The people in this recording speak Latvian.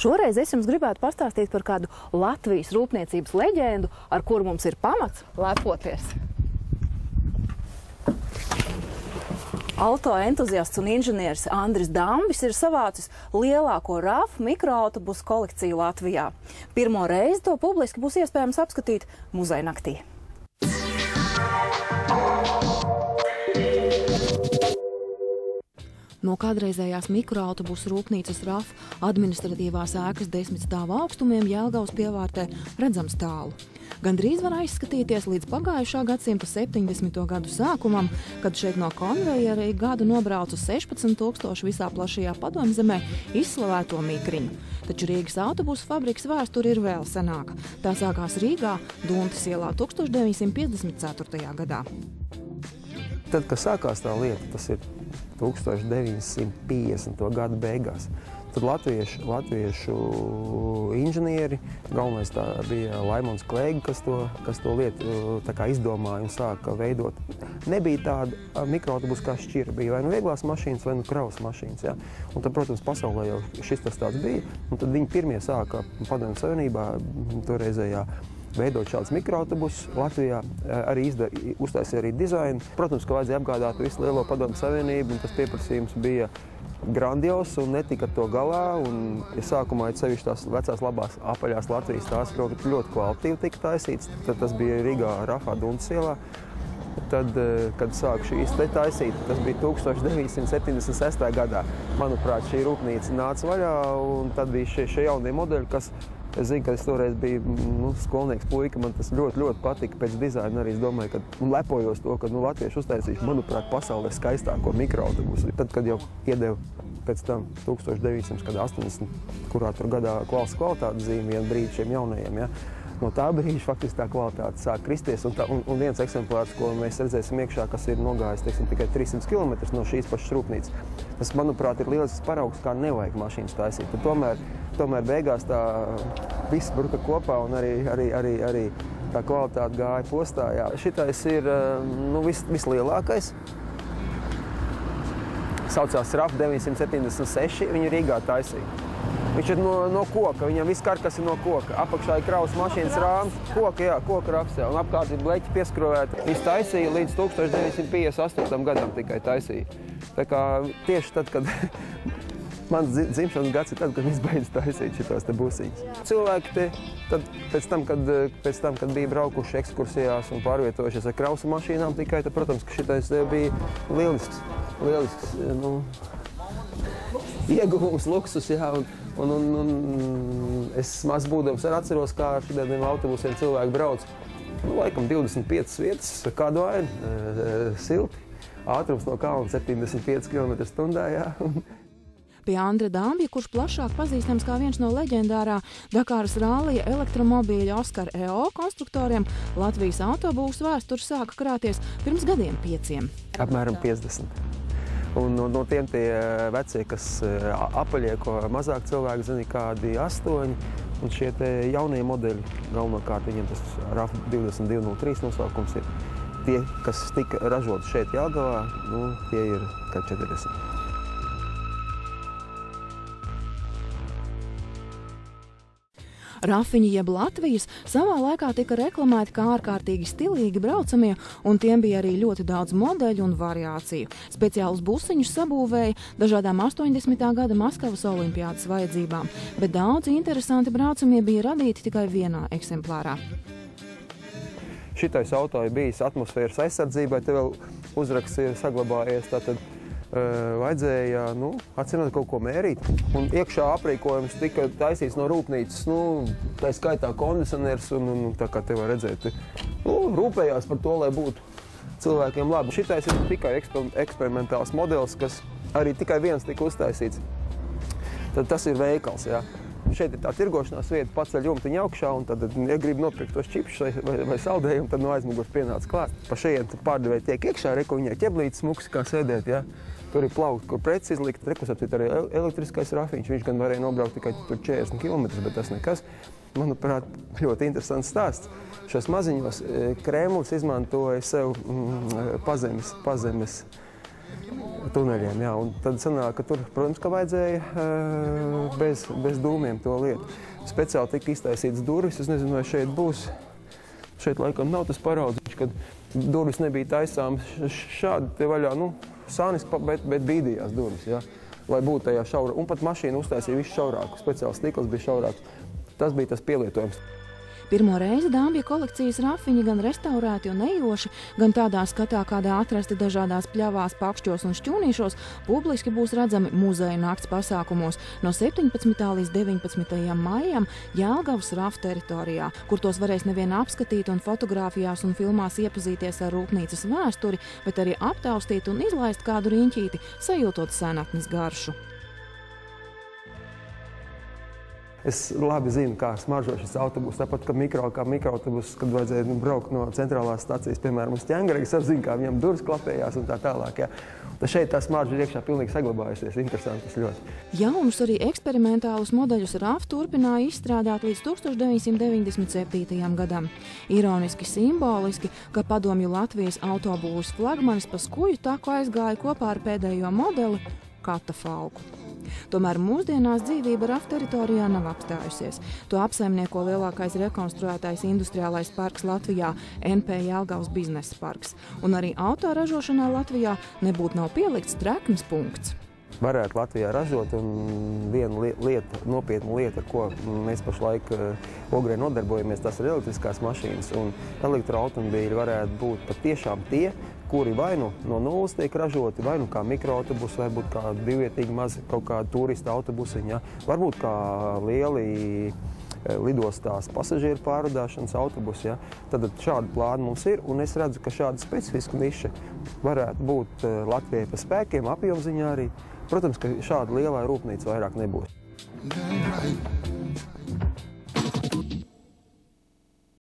Šoreiz es jums gribētu pastāstīt par kādu Latvijas rūpniecības leģendu, ar kuru mums ir pamats lepoties. Auto entuziasts un inženieris Andris Dambis ir savācis lielāko RAF mikroautobusu kolekciju Latvijā. Pirmo reizi to publiski būs iespējams apskatīt muzeja naktī. No kādreizējās mikroautobusu rūpnīcas RAF administratīvās ēkas 10 stāvu augstumiem Jelgavas pievārtē redzams tālu. Gandrīz var aizskatīties līdz pagājušā gadsimta 70. gadu sākumam, kad šeit no konvejera gadu nobrauca 16 000 visā plašajā Padomzemē izslavēto mikriņu. Taču Rīgas autobusu fabrikas vēsture ir vēl senāka. Tā sākās Rīgā, Duntas ielā 1954. gadā. Tad, kad sākās tā lieta, tas ir 1950. gadu beigās. Tad latviešu inženieri, galvenais tā bija Laimons Kleiga, kas to lietu tā kā izdomāja un sāka veidot. Nebija tāda mikroautobusa kā šķira, bija vai nu vieglās mašīnas, vai nu kravas mašīnas. Ja? Un tad, protams, pasaulē jau šis tas tāds bija. Un tad viņi pirmie sāka Padomju Savienībā toreizējā veidot šādus mikroautobusus. Latvijā arī uztaisīja arī dizainu. Protams, ka vajadzēja apgādāt visu lielo Padomju Savienību, un tas pieprasījums bija grandios un netika ar to galā. Un, ja sākumā sevišķi tās vecās labās apaļās Latvijas tās ļoti kvalitatīvi tika taisīts, tad tas bija Rīgā Rafā Duntas ielā. Tad, kad sāku šīs te taisīt, tas bija 1976. gadā. Manuprāt, šī rūpnīca nāca vaļā, un tad bija šie jaunie modeļi, kas es zinu, ka es toreiz biju skolnieks puika, man tas ļoti patika pēc dizaina arī. Es domāju, un lepojos to, ka latvieši uztaisījuši, manuprāt, pasaulē skaistāko mikroautobusu. Tad, kad jau iedeva pēc tam 1980, kurā tur gadā valsts kvalitātes zīme vienu brīdi šiem jaunajiem, ja, no tā brīža faktiski tā kvalitāte sāk kristies. Un viens eksemplārs, ko mēs redzēsim iekšā, kas ir nogājis tikai 300 km no šīs pašas rūpnīcas, tas, manuprāt, ir lielisks paraugs, kā nevajag mašīnas taisīt. Tad tomēr beigās tā viss bruka kopā un arī tā kvalitāte gāja postā. Jā. Šitais ir vislielākais. Saucās RAF 976, viņu Rīgā taisīja. Viņš ir no koka, viņam viss karkas ir no koka. Apakšā ir kravas mašīnas rāms, koka RAFs, un apkārt ir bleķi pieskrovēti. Viņš taisīja līdz 1958. gadam tikai taisīja. Tā kā tieši tad, kad mans dzimšanas gads ir tad, kad viņš beidz taisīt šitos te busiņus. Cilvēki te, pēc tam, kad bija braukuši ekskursijās un pārvietojušies ar kravas mašīnām tikai, tad, protams, ka šitais bija lielisks ieguvums, luksus, jā. Un es maz būdams atceros, kā ar šitiem autobusiem cilvēki brauc. Laikam 25 vietas, kādu ainu, silti. Ātrums no kalna 75 km/h, jā. Pie Andra Dambja, kurš plašāk pazīstams kā viens no leģendārā Dakāras rallija elektromobīļa Oskar EO konstruktoriem, Latvijas autobūvas vēsture sāka krāties pirms gadiem 5. Apmēram 50. Un no tiem tie vecie, kas apaļie, ko mazāk cilvēki zina, kādi 8. Un šie te jaunie modeļi, galvenokārt viņiem tas RAF 2203 nosaukums ir. Tie, kas tika ražoti šeit Jelgavā, tie ir kā 40. Rafiņi jeb Latvijas savā laikā tika reklamēti kā ārkārtīgi stilīgi braucamie, un tiem bija arī ļoti daudz modeļu un variāciju. Speciālus busiņus sabūvēja dažādām 80. gada Maskavas olimpiādas vajadzībām, bet daudzi interesanti braucamie bija radīti tikai vienā eksemplārā. Šitais auto ir bijis atmosfēras aizsardzībai, te vēl uzraksts ir saglabājies, tātad vajadzēja, atcīmēt kaut ko mērīt. Un iekšā aprīkojums tika taisīts no rūpnīcas, tā skaitā kondicioners, un tā kā te var redzēt, rūpējās par to, lai būtu cilvēkiem labi. Šitais ir tikai eksperimentāls modelis, kas arī tikai viens tika uztaisīts. Tad tas ir veikals, jā. Šeit ir tā tirgošanās vieta, paceļ jumtiņu augšā, un tad, ja grib nopirkt tos čipšus vai saldējumu, tad no aizmugurs pienāc klāt. Pa šeit pārdevēji tiek iekšā, reku viņai ķeblītes smuks, kā sēdēt, jā. Tur ir plaukti, kur preci izlikt, rekusapcīt arī elektriskais rafiņš. Viņš gan varēja nobraukt tikai 40 km, bet tas nekas. Manuprāt, ļoti interesants stāsts. Šos maziņos Kremlis izmantoja sev pazemes tuneļiem, jā. Un tad sanāk, ka tur, protams, ka vajadzēja bez dūmiem to lietu. Speciāli tika iztaisītas durvis, es nezinu, vai šeit būs. Šeit laikam nav tas paraudziņš, kad durvis nebija taisāmas šādi te vaļā, sānis, bet bīdījās durvis, jā. Lai būtu tajā šaurā. Un pat mašīna uztaisīja visu šaurāku. Speciāls stikls bija šaurāks. Tas bija tas pielietojums. Pirmo reizi Dāmbja kolekcijas rafiņi gan restaurēti un ejoši, gan tādā skatā, kādā atrasti dažādās pļavās, pakšķos un šķūnīšos, publiski būs redzami muzeja nakts pasākumos no 17. līdz 19. maijam Jelgavas rafu teritorijā, kur tos varēs nevien apskatīt un fotogrāfijās un filmās iepazīties ar rūpnīcas vēsturi, bet arī aptaustīt un izlaist kādu riņķīti, sajūtot senatnes garšu. Es labi zinu, kā smaržo šis autobus, tāpat kā mikroautobus, kad vajadzēja braukt no centrālās stacijas, piemēram, uz Ķengaru, es zinu, kā viņam durvis klapējās un tā tālāk. Jā. Tad šeit tā smarža ir iekšā pilnīgi saglabājusies, interesanti tas ļoti. Jaunus arī eksperimentālus modeļus RAF turpināja izstrādāt līdz 1997. gadam. Ironiski simboliski, ka padomju Latvijas autobūvas flagmanis pa Skuju taku aizgāja kopā ar pēdējo modeli Katafalku. Tomēr mūsdienās dzīvība RAF teritorijā nav apstājusies. To apsaimnieko lielākais rekonstruētais industriālais parks Latvijā NP Jelgavas biznesa parks. Un arī autoražošanā Latvijā nebūtu nav pielikts treknes punkts. Varētu Latvijā ražot, un viena nopietna lieta, ar ko mēs pašlaik Ogrē nodarbojamies, tas ir elektriskās mašīnas. Un elektroautomobīļi varētu būt patiešām tie, kuri vai nu no nulles tiek ražoti, vai nu kā mikroautobusi, vai būt kā divvietīgi mazi kaut kādi turista autobusiņi, ja? Varbūt kā lieli lidostās pasažieru pārvadāšanas autobusi. Ja? Tad šādi plāni mums ir, un es redzu, ka šāda specifiska niša varētu būt Latvijai pa spēkiem, apjomziņā arī. Protams, ka šāda lielā rūpnīca vairāk nebūs.